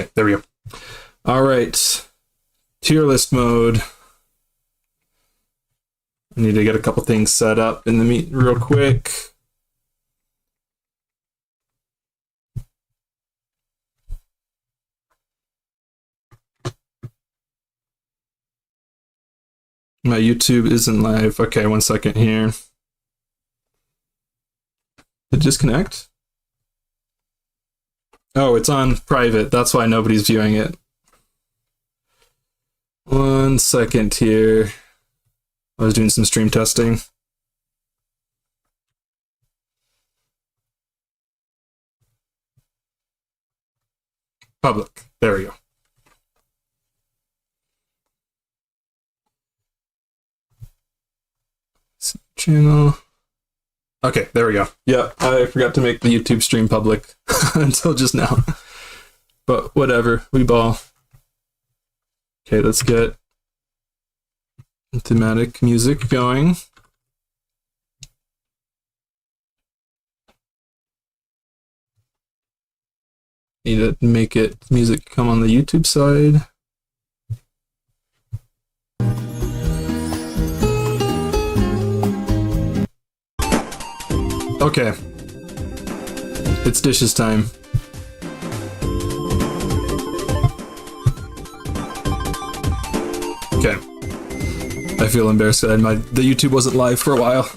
Okay, there we go. All right. Tier list mode. I need to get a couple things set up in the meet real quick. My YouTube isn't live. Okay, 1 second here. Did it disconnect? Oh, it's on private. That's why nobody's viewing it. 1 second here. I was doing some stream testing. Public. There we go. Channel. Okay, there we go. Yeah, I forgot to make the YouTube stream public until just now. But whatever, we ball. Okay, let's get thematic music going. Need to make it music come on the YouTube side. Okay. It's dishes time. Okay. I feel embarrassed that the YouTube wasn't live for a while.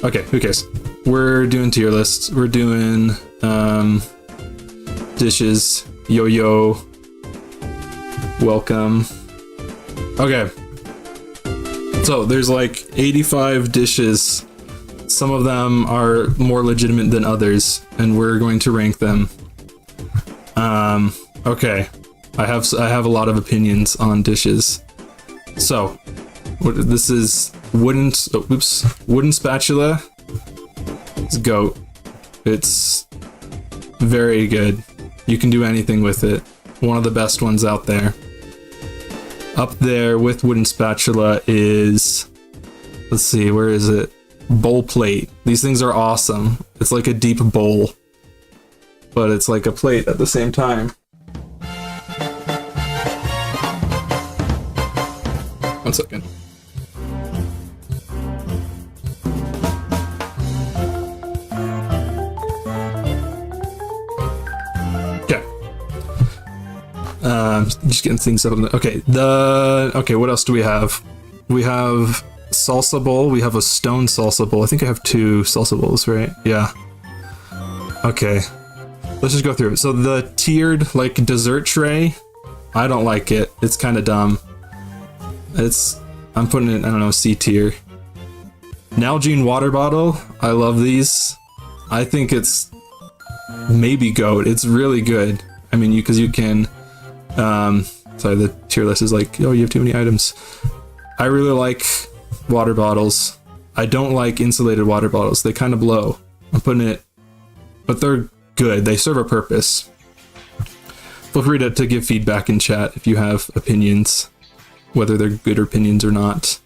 Okay, who cares? We're doing tier lists. We're doing dishes, yo-yo, welcome. Okay. So there's like 85 dishes. Some of them are more legitimate than others, and we're going to rank them. Okay. I have a lot of opinions on dishes. So, this is wooden spatula. It's goat. It's very good. You can do anything with it. One of the best ones out there. Up there with wooden spatula is, let's see, where is it? Bowl plate. These things are awesome. It's like a deep bowl, but it's like a plate at the same time. 1 second. Okay. Just getting things up. Okay. Okay. What else do we have? We have salsa bowl. We have a stone salsa bowl. I think I have 2 salsa bowls, right? Yeah. Okay. Let's just go through it. So the tiered, like, dessert tray, I don't like it. It's kind of dumb. I'm putting it, I don't know, C tier. Nalgene water bottle. I love these. I think it's maybe GOAT. It's really good. I mean, because you can, sorry, the tier list is like, oh, you have too many items. I really like water bottles. I don't like insulated water bottles. They kind of blow. I'm putting it, but they're good. They serve a purpose. Feel free to give feedback in chat if you have opinions, whether they're good opinions or not.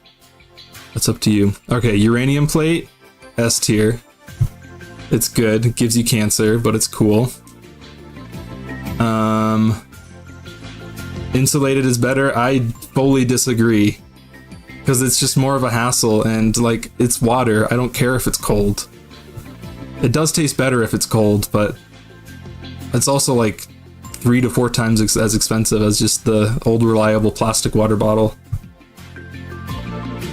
That's up to you. Okay, uranium plate, S tier. It's good. It gives you cancer, but it's cool. Insulated is better. I fully disagree. Because it's just more of a hassle, and like, it's water. I don't care if it's cold. It does taste better if it's cold, but it's also like 3 to 4 times as expensive as just the old reliable plastic water bottle.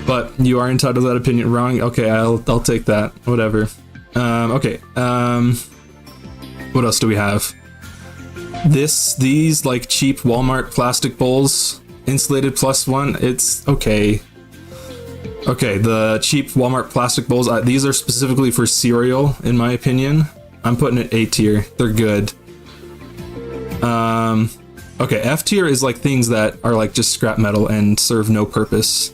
But you are entitled to that opinion. Wrong? Okay, I'll take that. Whatever. Okay. What else do we have? These like cheap Walmart plastic bowls, insulated +1. It's okay. Okay, the cheap Walmart plastic bowls. These are specifically for cereal, in my opinion. I'm putting it A tier. They're good. Okay, F tier is like things that are like just scrap metal and serve no purpose.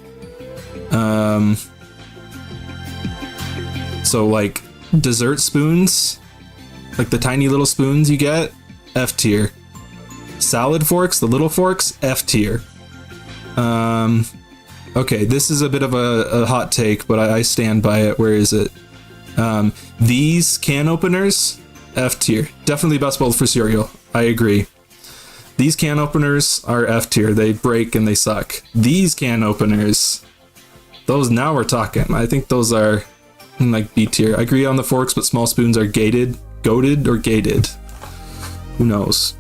So like dessert spoons, like the tiny little spoons you get, F tier. Salad forks, the little forks, F tier. Okay, this is a bit of a hot take, but I stand by it. Where is it? These can openers, F tier. Definitely best bowl for cereal. I agree. These can openers are F tier. They break and they suck. These can openers, those, now we're talking. I think those are like B tier. I agree on the forks, but small spoons are goated or gated. Who knows?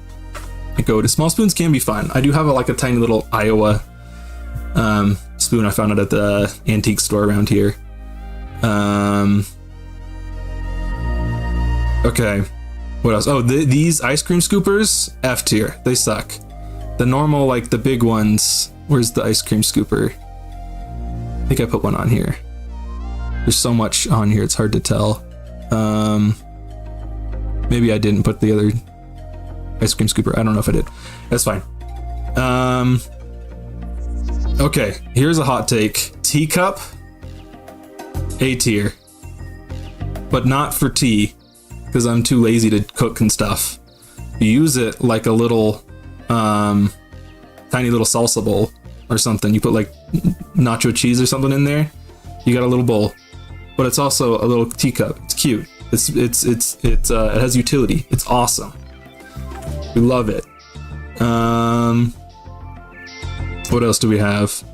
Goated. Small spoons can be fun. I do have like a tiny little Iowa spoon. I found it at the antique store around here. Okay. What else? Oh, these ice cream scoopers, F tier. They suck. The normal, like the big ones. Where's the ice cream scooper? I think I put one on here. There's so much on here, it's hard to tell. Maybe I didn't put the other ice cream scooper. I don't know if I did. That's fine. Okay, here's a hot take. Teacup, A tier. But not for tea, because I'm too lazy to cook and stuff. You use it like a little, tiny little salsa bowl or something. You put like nacho cheese or something in there. You got a little bowl, but it's also a little teacup. It's cute. It has utility. It's awesome. We love it. What else do we have?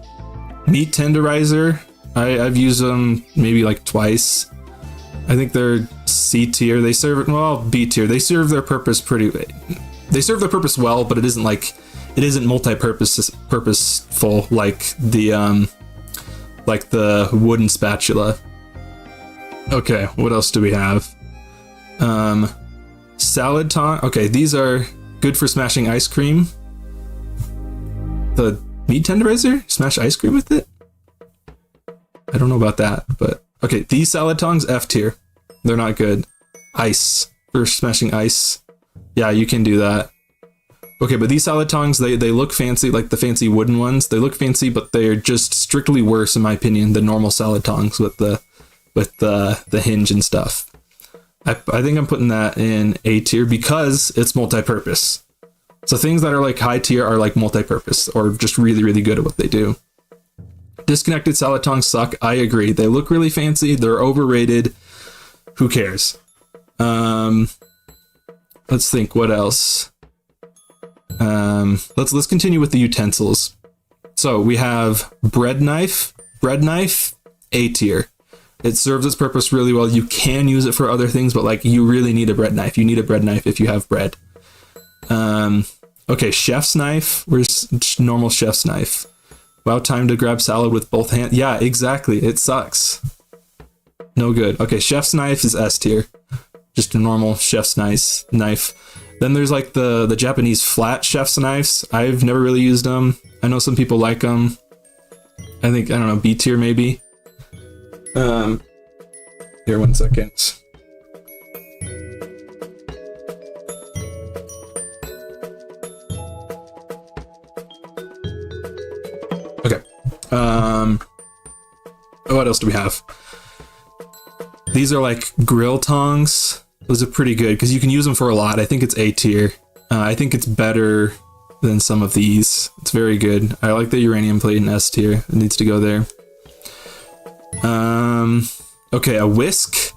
Meat tenderizer. I've used them maybe like twice. I think they're C tier. They serve it, well, B tier. They serve their purpose they serve their purpose well, but it isn't multi-purposeful like the wooden spatula. Okay, what else do we have? Salad tong. Okay, these are good for smashing ice cream. The meat tenderizer? Smash ice cream with it? I don't know about that, but okay, these salad tongs, F tier. They're not good. Ice. For smashing ice. Yeah, you can do that. Okay, but these salad tongs, they look fancy, like the fancy wooden ones. They look fancy, but they're just strictly worse, in my opinion, than normal salad tongs with the hinge and stuff. I think I'm putting that in A tier because it's multi-purpose. So things that are like high tier are like multi-purpose or just really, really good at what they do. Disconnected salad tongs suck. I agree. They look really fancy. They're overrated. Who cares? Let's think. What else? Let's continue with the utensils. So we have bread knife. Bread knife, A tier. It serves its purpose really well. You can use it for other things, but like you really need a bread knife. You need a bread knife if you have bread. Okay, chef's knife. Where's normal chef's knife? Wow, time to grab salad with both hands. Yeah, exactly. It sucks. No good. Okay, chef's knife is S tier. Just a normal chef's knife. Then there's like the Japanese flat chef's knives. I've never really used them. I know some people like them. I don't know, B tier maybe. Here, 1 second. Okay. What else do we have? These are like grill tongs. Those are pretty good because you can use them for a lot. I think it's A tier. I think it's better than some of these. It's very good. I like the uranium plate in S tier. It needs to go there. Okay, a whisk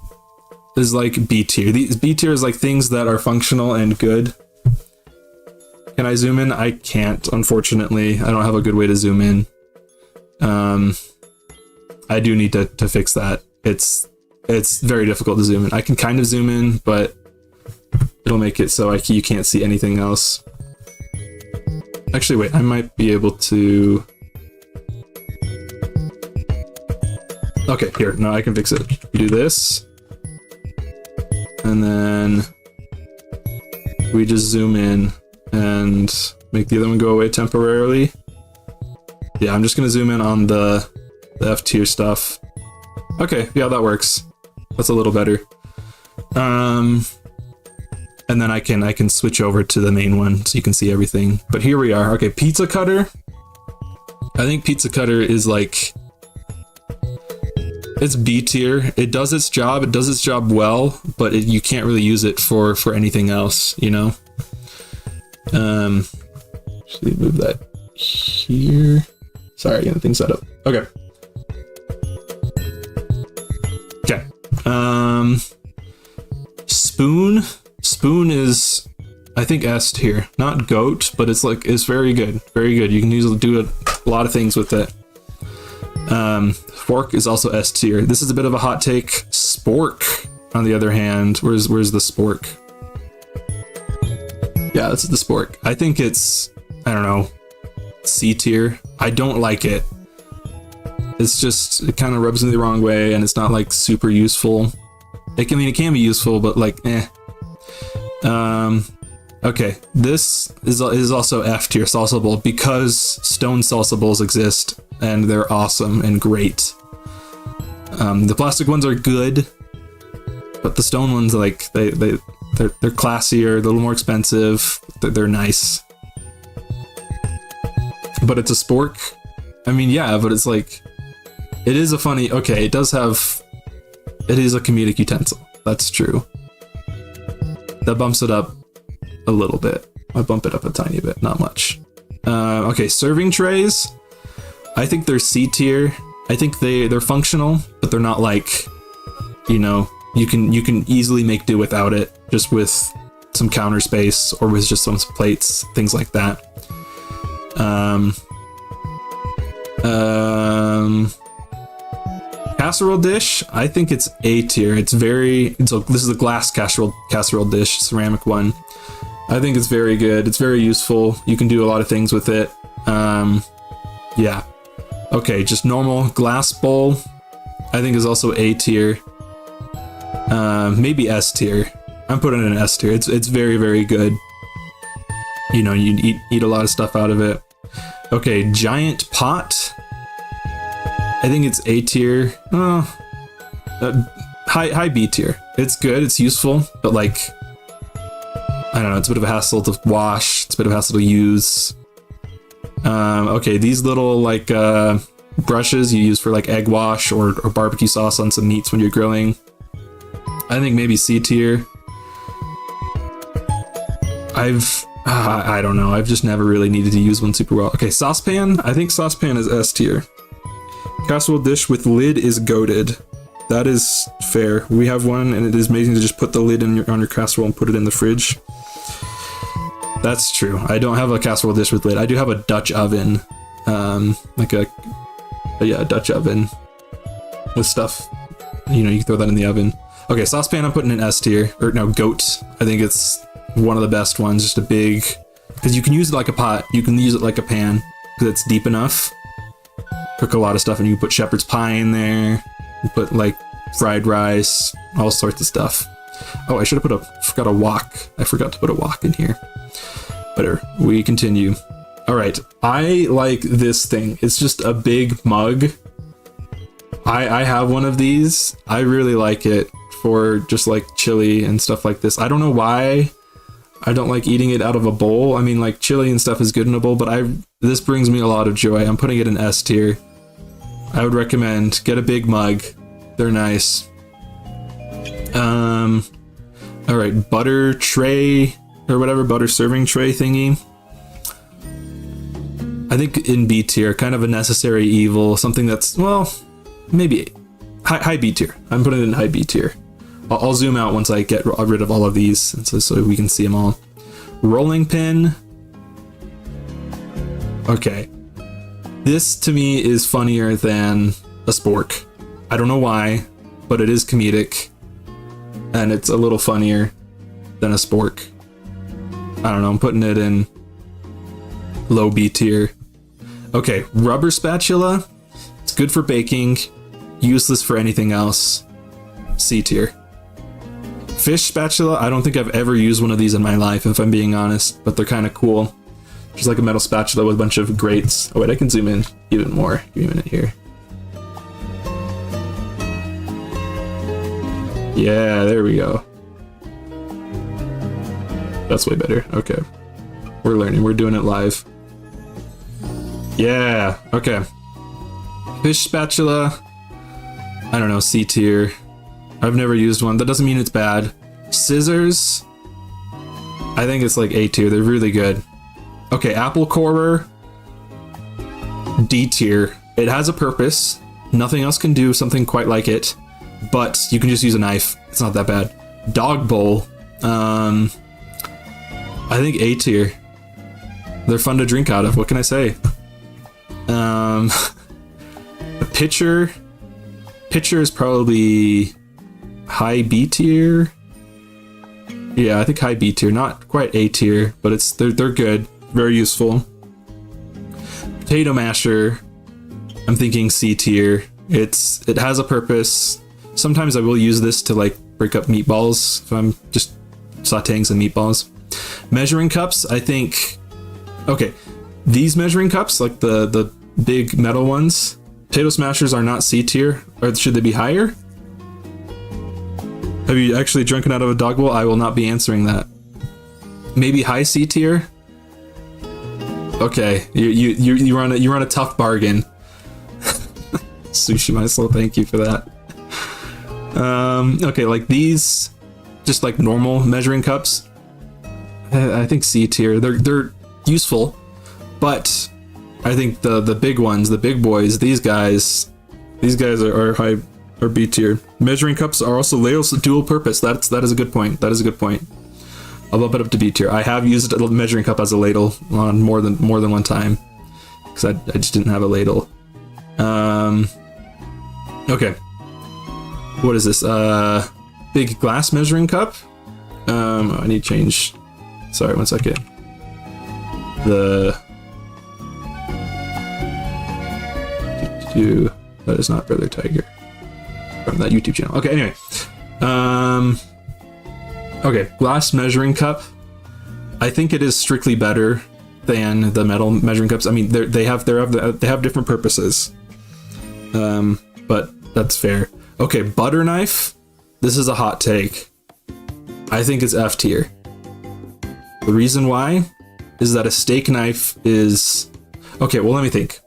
is like B tier. These B tier is like things that are functional and good. Can I zoom in? I can't, unfortunately. I don't have a good way to zoom in. I do need to fix that. It's very difficult to zoom in. I can kind of zoom in, but it'll make it so you can't see anything else. Actually, wait, I might be able to... Okay, here, no, I can fix it. Do this. And then we just zoom in and make the other one go away temporarily. Yeah, I'm just gonna zoom in on the F tier stuff. Okay, yeah, that works. That's a little better. And then I can switch over to the main one so you can see everything. But here we are. Okay, pizza cutter. I think pizza cutter is like... It's B tier. It does its job. It does its job well, but you can't really use it for anything else, you know? Actually move that here. Sorry, getting things set up. Okay. Spoon. Spoon is, I I think S tier. Not GOAT, but it's very good. Very good. You can usually do a lot of things with it. Fork is also S tier. This is a bit of a hot take. Spork, on the other hand, where's the spork? Yeah, this is the spork. I think it's, I don't know, C tier. I don't like it. It's just, it kind of rubs me the wrong way, and it's not like super useful. It can be useful, but like, eh. Okay, this is also F tier salsa bowl because stone salsa bowls exist and they're awesome and great. The plastic ones are good, but the stone ones, like they're classier, a little more expensive. They're nice, but it's a spork. I mean, yeah, but it's like, it is a funny. Okay, it is a comedic utensil. That's true. That bumps it up a little bit. I bump it up a tiny bit, not much. Okay, serving trays. I think they're C tier. I think they're functional, but they're not like, you know, you can easily make do without it, just with some counter space or with just some plates, things like that. Casserole dish, I think it's A tier. This is a glass casserole dish, ceramic one. I think it's very good. It's very useful. You can do a lot of things with it. Yeah. Okay, just normal glass bowl, I think is also A tier. Maybe S tier. I'm putting it in S tier. It's very, very good. You know, you eat a lot of stuff out of it. Okay, giant pot. I think it's A tier. High B tier. It's good, it's useful, but like, I don't know, it's a bit of a hassle to wash, it's a bit of a hassle to use. Okay, these little like brushes you use for like egg wash or barbecue sauce on some meats when you're grilling. I think maybe C tier. I don't know, I've just never really needed to use one super well. Okay, saucepan. I think saucepan is S tier. Casserole dish with lid is goated. That is fair. We have one, and it is amazing to just put the lid on your casserole and put it in the fridge. That's true. I don't have a casserole dish with lid. I do have a Dutch oven, like a Dutch oven with stuff. You know, you can throw that in the oven. Okay, saucepan I'm putting in S tier, or no, goat. I think it's one of the best ones. Just a big, because you can use it like a pot. You can use it like a pan because it's deep enough. Cook a lot of stuff, and you put shepherd's pie in there. You put like fried rice, all sorts of stuff. Oh, I should have forgot a wok. I forgot to put a wok in here. But we continue. All right, I like this thing. It's just a big mug. I have one of these. I really like it for just like chili and stuff like this. I don't know why I don't like eating it out of a bowl. I mean, like chili and stuff is good in a bowl, but this brings me a lot of joy. I'm putting it in S tier. I would recommend get a big mug. They're nice. All right, butter tray or whatever, butter serving tray thingy. I think in B tier, kind of a necessary evil, something that's, well, maybe high B tier. I'm putting it in high B tier. I'll zoom out once I get rid of all of these, so we can see them all. Rolling pin. Okay. This to me is funnier than a spork. I don't know why, but it is comedic. And it's a little funnier than a spork. I don't know, I'm putting it in low B tier. Okay, rubber spatula. It's good for baking, useless for anything else. C tier. Fish spatula, I don't think I've ever used one of these in my life, if I'm being honest, but they're kind of cool. Just like a metal spatula with a bunch of grates. Oh wait, I can zoom in even more. Give me a minute here. Yeah, there we go. That's way better. Okay. We're learning. We're doing it live. Yeah. Okay. Fish spatula. I don't know. C tier. I've never used one. That doesn't mean it's bad. Scissors. I think it's like A tier. They're really good. Okay. Apple corer. D tier. It has a purpose. Nothing else can do something quite like it. But you can just use a knife. It's not that bad. Dog bowl. I think A tier. They're fun to drink out of. What can I say? The pitcher is probably high B tier. Yeah, I think high B tier, not quite A tier, but they're good, very useful. Potato masher, I'm thinking C tier. It has a purpose. Sometimes I will use this to like break up meatballs if I'm just sauteing some meatballs. Measuring cups, I think. Okay, these measuring cups, like the big metal ones, potato smashers are not C tier, or should they be higher? Have you actually drunken out of a dog bowl? I will not be answering that. Maybe high C tier. Okay, you run a tough bargain. Sushi Mysol, thank you for that. Okay, like these, just like normal measuring cups, I think C tier. They're useful, but I think the big ones, the big boys, these guys are high or B tier. Measuring cups are also dual purpose. That is a good point. That is a good point. I'll bump it up to B tier. I have used a measuring cup as a ladle on more than one time because I just didn't have a ladle. Okay. What is this? Big glass measuring cup. I need to change. Sorry, 1 second. That is not Brother Tiger from that YouTube channel. Okay, anyway. Okay, glass measuring cup. I think it is strictly better than the metal measuring cups. I mean, they have different purposes. But that's fair. Okay, butter knife. This is a hot take. I think it's F tier. The reason why is that a steak knife is... Okay, well, let me think.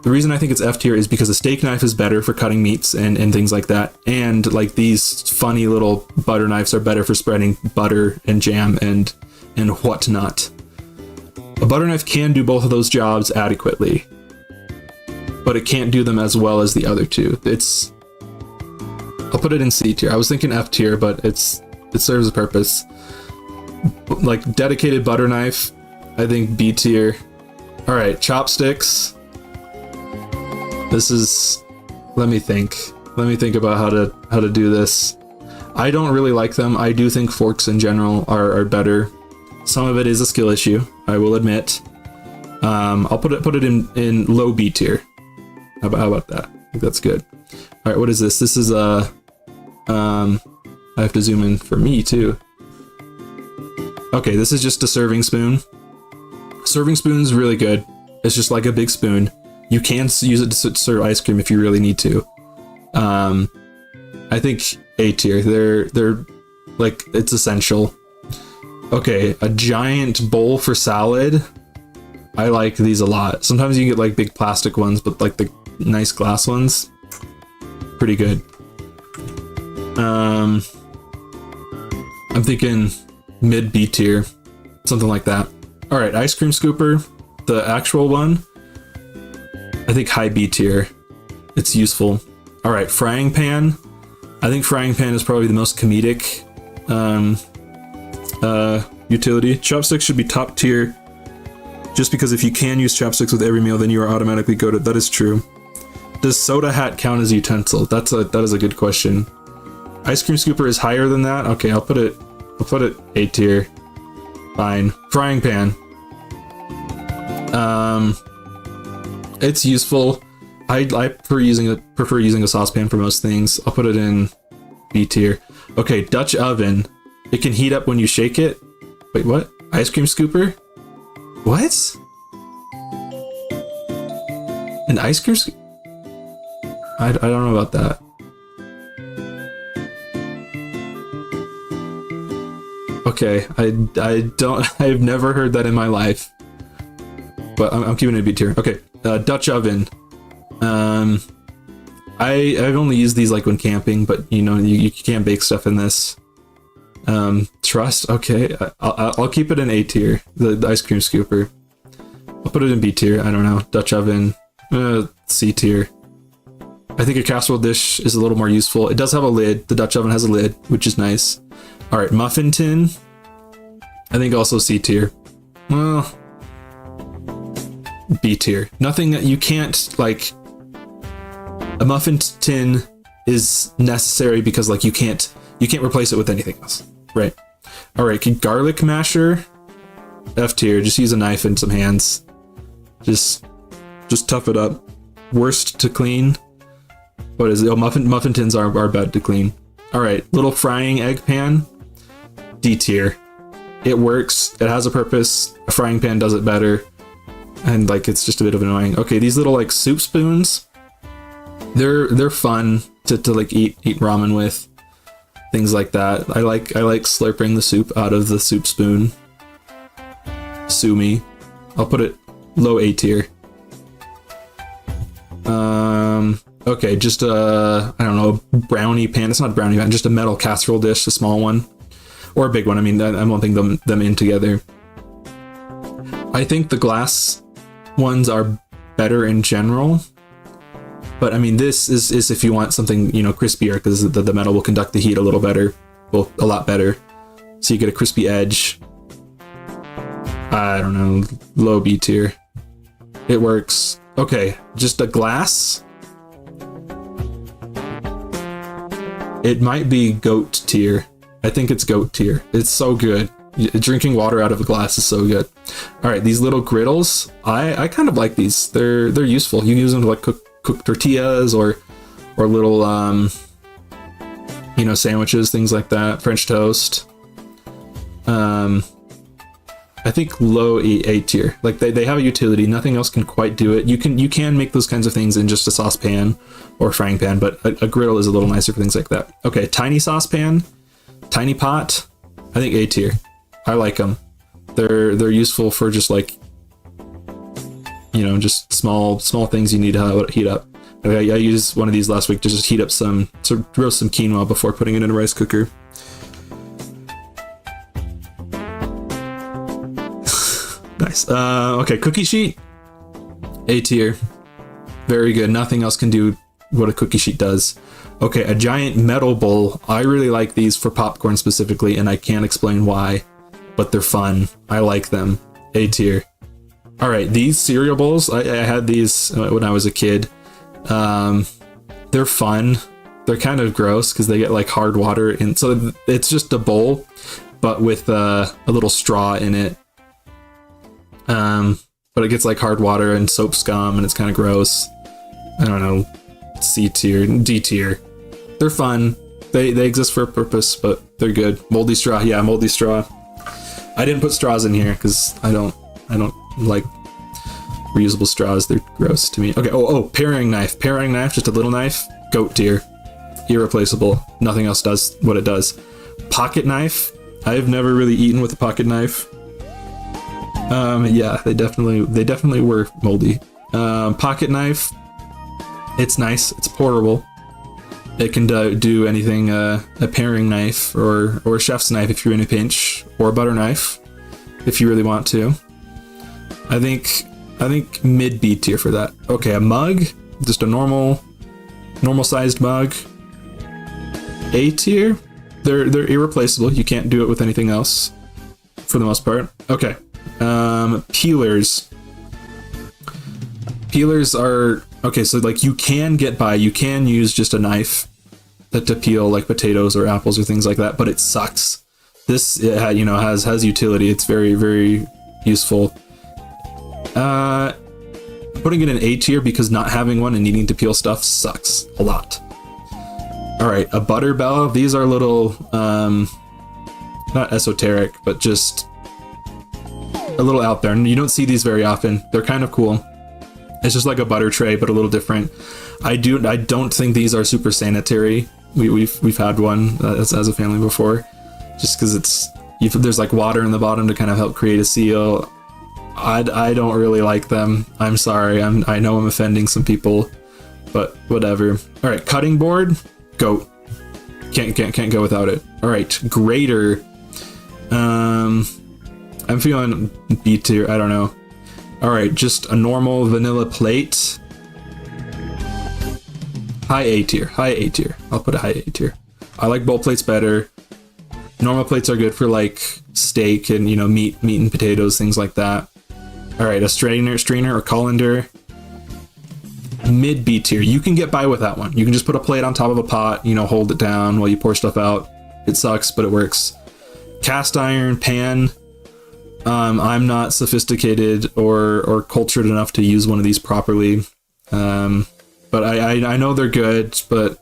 The reason I think it's F tier is because a steak knife is better for cutting meats and things like that. And like these funny little butter knives are better for spreading butter and jam and whatnot. A butter knife can do both of those jobs adequately, but it can't do them as well as the other two. I'll put it in C tier. I was thinking F tier, but it serves a purpose. Like dedicated butter knife, I think B tier. All right, chopsticks. This is, let me think about how to do this. I don't really like them. I do think forks in general are better. Some of it is a skill issue, I will admit. I'll put it in low B tier. How about that? I think that's good. All right, what is this? This is I have to zoom in for me too. Okay, this is just a serving spoon. Serving spoon's really good. It's just like a big spoon. You can use it to serve ice cream if you really need to. I think A tier. They're like, it's essential. Okay, a giant bowl for salad. I like these a lot. Sometimes you can get like big plastic ones, but like the nice glass ones, pretty good. I'm thinking mid B tier, something like that. All right, ice cream scooper, the actual one. I think high B tier. It's useful. All right, frying pan. I think frying pan is probably the most comedic utility. Chopsticks should be top tier, just because if you can use chopsticks with every meal, then you are automatically goated. That is true. Does soda hat count as a utensil? That is a good question. Ice cream scooper is higher than that. Okay, I'll put it A tier. Fine. Frying pan. It's useful. I prefer using a saucepan for most things. I'll put it in B tier. Okay, Dutch oven. It can heat up when you shake it. Wait, what? Ice cream scooper? What? An ice cream scooper? I don't know about that. Okay, I've never heard that in my life. But I'm keeping it a B tier. Okay, Dutch oven. I've only used these like when camping, but you know, you can't bake stuff in this. Trust, okay. I'll keep it in A tier, the ice cream scooper. I'll put it in B tier, I don't know. Dutch oven, C tier. I think a casserole dish is a little more useful. It does have a lid. The Dutch oven has a lid, which is nice. All right, muffin tin. I think also C tier. Well, B tier. Nothing that you can't, like, a muffin tin is necessary because, like, you can't replace it with anything else, right? All right, garlic masher, F tier. Just use a knife and some hands. Just tough it up. Worst to clean. What is it? Oh, muffin tins are bad to clean. All right, little frying egg pan, D tier. It works. It has a purpose. A frying pan does it better, and like it's just a bit of annoying. Okay, these little like soup spoons, they're fun to like eat ramen with, things like that. I like slurping the soup out of the soup spoon. Sue me. I'll put it low A tier. Okay, just I don't know, brownie pan. It's not a brownie pan, just a metal casserole dish, a small one. Or a big one. I mean, I'm lumping them in together. I think the glass ones are better in general. But I mean, this is if you want something, you know, crispier, because the metal will conduct the heat a little better. Well, a lot better. So you get a crispy edge. I don't know, low B tier. It works. Okay, just a glass. It might be goat tier. I think it's goat tier. It's so good. Drinking water out of a glass is so good. All right, these little griddles. I kind of like these. They're useful. You can use them to like cook tortillas or little you know, sandwiches, things like that. French toast. I think low A tier. Like they have a utility. Nothing else can quite do it. You can make those kinds of things in just a saucepan or frying pan, but a griddle is a little nicer for things like that. Okay, tiny saucepan, tiny pot. I think A tier. I like them. They're useful for just like, you know, just small things you need to heat up. I used one of these last week to just heat up to roast some quinoa before putting it in a rice cooker. Nice. Okay, cookie sheet, A tier. Very good. Nothing else can do what a cookie sheet does. Okay, a giant metal bowl. I really like these for popcorn specifically, and I can't explain why, but they're fun. I like them. A tier. All right, these cereal bowls. I had these when I was a kid. They're fun. They're kind of gross because they get like hard water in. So it's just a bowl, but with a little straw in it. But it gets like hard water and soap scum, and it's kind of gross. I don't know. C tier, D tier. They're fun. They exist for a purpose, but they're good. Moldy straw, yeah, moldy straw. I didn't put straws in here because I don't like reusable straws. They're gross to me. Okay. Oh, paring knife. Paring knife, just a little knife. Goat tier. Irreplaceable. Nothing else does what it does. Pocket knife. I've never really eaten with a pocket knife. Yeah, they definitely were moldy. Pocket knife. It's nice. It's portable. It can do anything. A paring knife or a chef's knife if you're in a pinch, or a butter knife if you really want to. I think mid B tier for that. Okay, a mug, just a normal sized mug. A tier. They're irreplaceable. You can't do it with anything else for the most part. Okay. Peelers. Peelers are okay. So like you can use just a knife to peel like potatoes or apples or things like that, but it sucks. This has utility. It's very, very useful. Putting it in A tier because not having one and needing to peel stuff sucks a lot. All right, a butter bell. These are little, not esoteric, but just a little out there. And you don't see these very often. They're kind of cool. It's just like a butter tray, but a little different. I don't think these are super sanitary. We've had one as a family before, just because there's like water in the bottom to kind of help create a seal. I don't really like them. I'm sorry. I know I'm offending some people, but whatever. All right, cutting board, goat. Can't go without it. All right, grater. I'm feeling B tier. I don't know. All right, just a normal vanilla plate. High A tier. I'll put a high A tier. I like bowl plates better. Normal plates are good for like steak and, you know, meat and potatoes, things like that. All right, a strainer or colander. Mid B tier. You can get by with that one. You can just put a plate on top of a pot, you know, hold it down while you pour stuff out. It sucks, but it works. Cast iron pan. I'm not sophisticated or cultured enough to use one of these properly. But I know they're good, but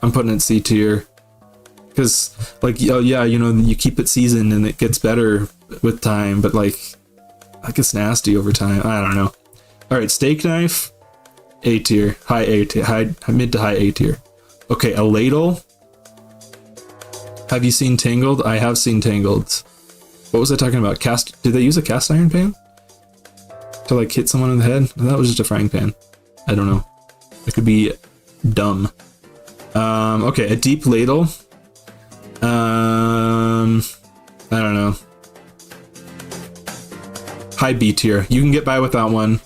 I'm putting it C tier. Because, like, oh yeah, you know, you keep it seasoned and it gets better with time, but like it's nasty over time. I don't know. All right, steak knife, A tier, high A tier, mid to high A tier. Okay, a ladle. Have you seen Tangled? I have seen Tangled. What was I talking about? Did they use a cast iron pan to like hit someone in the head? That was just a frying pan. I don't know. It could be dumb. Okay, a deep ladle. I don't know. High B tier. You can get by with that one.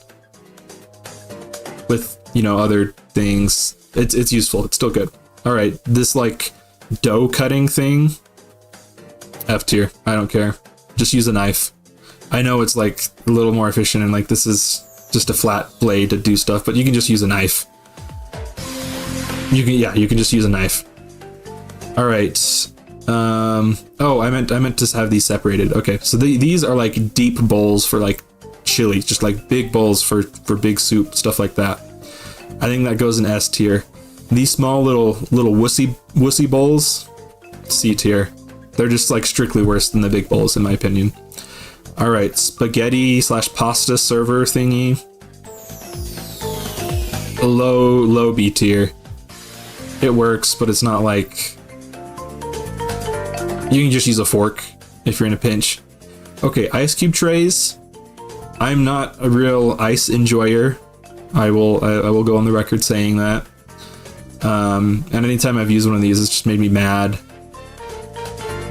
With, you know, other things. It's useful. It's still good. All right, this like dough cutting thing. F tier. I don't care. Just use a knife. I know it's like a little more efficient and like this is just a flat blade to do stuff, but you can just use a knife. You can just use a knife. All right. Oh, I meant to have these separated. Okay, so these are like deep bowls for like chili, just like big bowls for big soup, stuff like that. I think that goes in S tier. These small little wussy bowls, C tier. They're just like strictly worse than the big bowls in my opinion. All right, spaghetti / pasta server thingy. Low B tier. It works, but it's not like. You can just use a fork if you're in a pinch. Okay, ice cube trays. I'm not a real ice enjoyer. I will go on the record saying that. And anytime I've used one of these, it's just made me mad.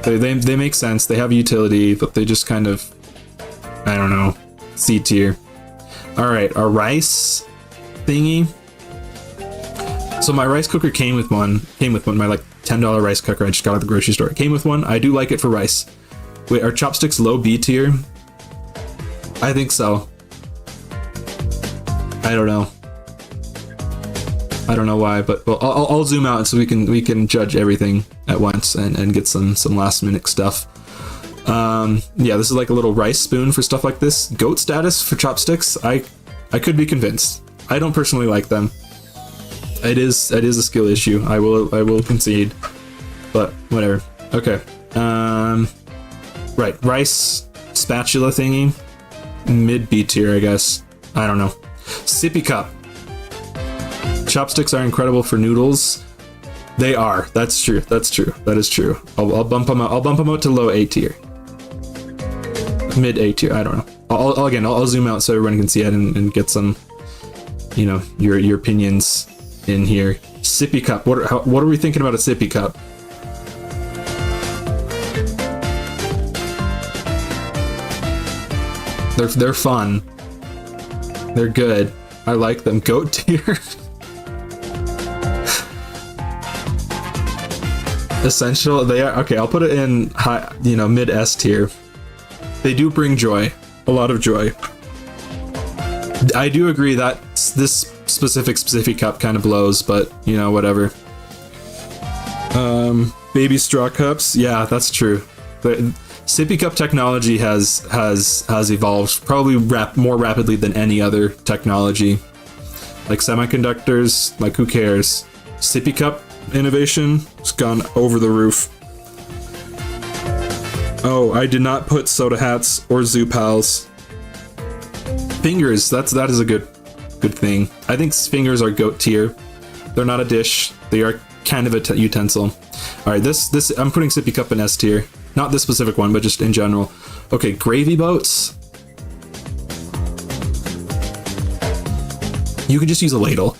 They make sense. They have utility, but they just kind of, I don't know, C tier. All right, a rice thingy. So my rice cooker came with one. My like $10 rice cooker I just got at the grocery store. It came with one. I do like it for rice. Wait, are chopsticks low B tier? I think so. I don't know. I don't know why, but well, I'll zoom out so we can judge everything at once and get some last minute stuff. Yeah, this is like a little rice spoon for stuff like this. Goat status for chopsticks. I could be convinced. I don't personally like them. It is a skill issue. I will concede, but whatever. Okay. Right, rice spatula thingy, mid B tier, I guess. I don't know. Sippy cup. Chopsticks are incredible for noodles. They are. That's true. That's true. That is true. I'll bump them out. I'll bump them out to low A tier. Mid A tier. I don't know. I'll zoom out so everyone can see it and get some, you know, your opinions in here. Sippy cup. What are we thinking about a sippy cup? They're fun. They're good. I like them. Goat tier. Essential. They are okay. I'll put it in high, you know, mid S tier. They do bring joy, a lot of joy. I do agree that this specific cup kind of blows, but you know, whatever. Baby straw cups. Yeah, that's true. The sippy cup technology has evolved probably more rapidly than any other technology. Like semiconductors, like who cares? Sippy cup innovation has gone over the roof. Oh, I did not put soda hats or zoo pals. Fingers, that is a good thing. I think fingers are goat tier. They're not a dish. They are kind of a utensil. All right, this I'm putting sippy cup in S tier. Not this specific one, but just in general. Okay, gravy boats. You can just use a ladle.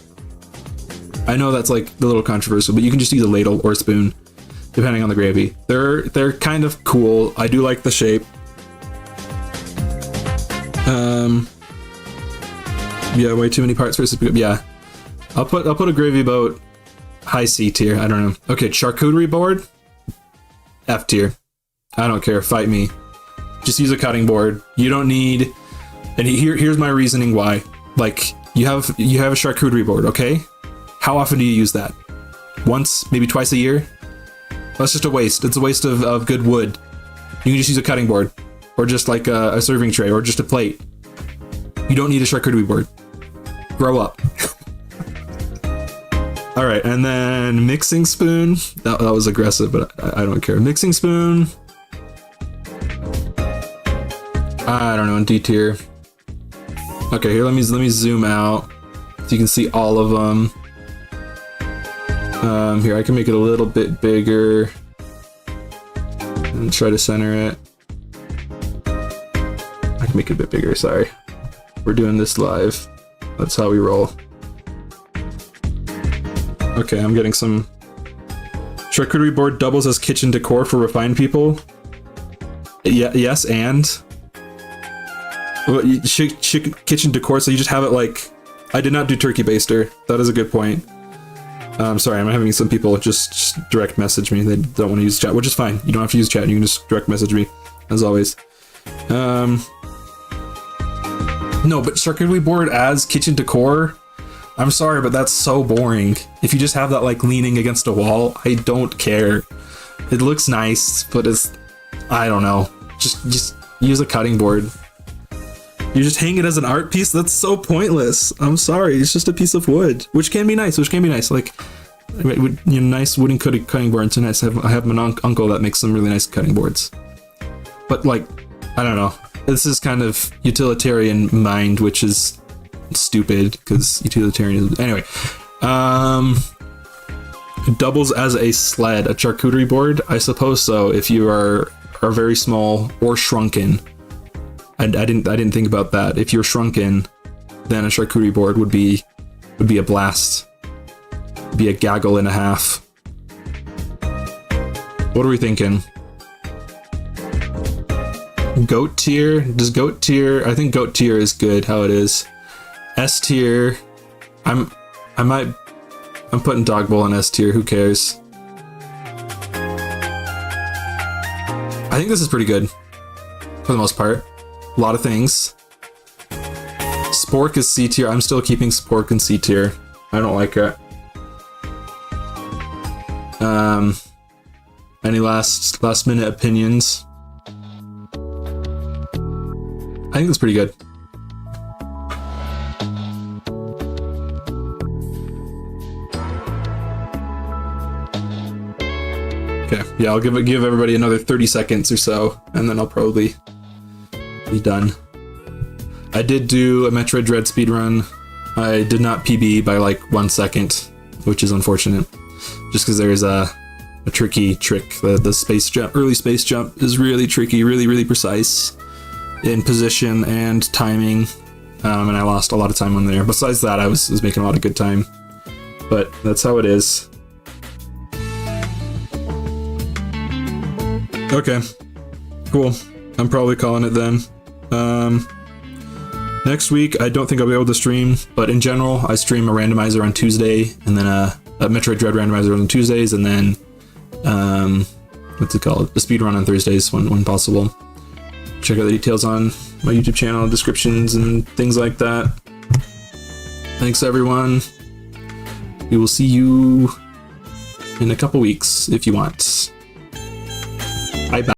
I know that's like a little controversial, but you can just use a ladle or a spoon, depending on the gravy. They're kind of cool. I do like the shape. Yeah, way too many parts for a sippy cup. Yeah, I'll put a gravy boat high C tier. I don't know. Okay, charcuterie board, F tier. I don't care. Fight me. Just use a cutting board. You don't need. And here's my reasoning why. Like you have a charcuterie board, okay? How often do you use that? Once, maybe twice a year? That's just a waste. It's a waste of good wood. You can just use a cutting board, or just like a serving tray, or just a plate. You don't need a charcuterie board. Grow up. All right, and then mixing spoon. That was aggressive, but I don't care. Mixing spoon. I don't know, in D tier. Okay, here, let me zoom out so you can see all of them. Here, I can make it a little bit bigger and try to center it. I can make it a bit bigger, sorry. We're doing this live. That's how we roll. Okay, I'm getting some... Charcuterie board doubles as kitchen decor for refined people. Yeah, yes, and... kitchen decor, so you just have it like... I did not do turkey baster. That is a good point. Sorry, I'm having some people just direct message me. They don't want to use chat, which is fine. You don't have to use chat. You can just direct message me, as always. No, but charcuterie board as kitchen decor... I'm sorry, but that's so boring. If you just have that like leaning against a wall, I don't care. It looks nice, but it's... I don't know. Just use a cutting board. You just hang it as an art piece? That's so pointless. I'm sorry, it's just a piece of wood. Which can be nice, Like, nice wooden cutting boards are nice. I have an uncle that makes some really nice cutting boards. But like, I don't know. This is kind of utilitarian mind, which is stupid, because utilitarianism... Anyway. Doubles as a sled, a charcuterie board? I suppose so, if you are very small or shrunken. I didn't think about that. If you're shrunken, then a charcuterie board would be a blast. Be a gaggle and a half. What are we thinking? Goat tier? Does goat tier? I think goat tier is good how it is. S tier. I'm putting dog bowl in S tier. Who cares? I think this is pretty good for the most part. A lot of things. Spork is C tier. I'm still keeping Spork in C tier. I don't like it. Any last minute opinions? I think that's pretty good. Okay, yeah, I'll give everybody another 30 seconds or so, and then I'll probably be done. I did do a Metroid Dread speedrun. I did not PB by like 1 second, which is unfortunate. Just because there's a tricky trick. The space jump, early space jump is really tricky, really precise in position and timing. And I lost a lot of time on there. Besides that, I was making a lot of good time. But that's how it is. Okay, cool. I'm probably calling it then. Next week, I don't think I'll be able to stream, but in general, I stream a randomizer on Tuesday, and then a Metroid Dread randomizer on Tuesdays, and then, what's it called? A speedrun on Thursdays when possible. Check out the details on my YouTube channel, descriptions, and things like that. Thanks, everyone. We will see you in a couple weeks, if you want.